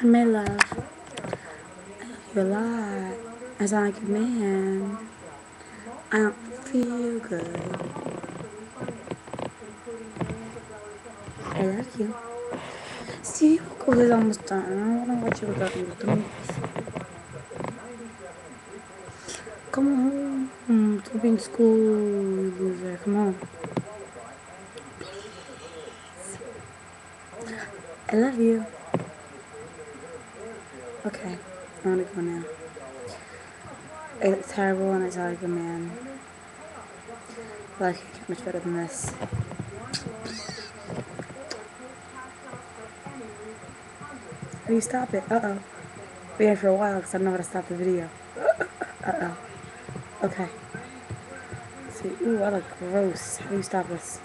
My love, I love you a lot. I sound like a man. I don't feel good. I love you. See, school is almost done. I don't want to watch you without you. Come home. Stop being school, you loser. Come on. I love you. Okay, I want to go now. It's terrible and I sound like a man. Life can't get much better than this. How do you stop it? Uh-oh. Be here for a while because I don't know how to stop the video. Uh-oh. Okay. Let's see. Ooh, I look gross. How do you stop this?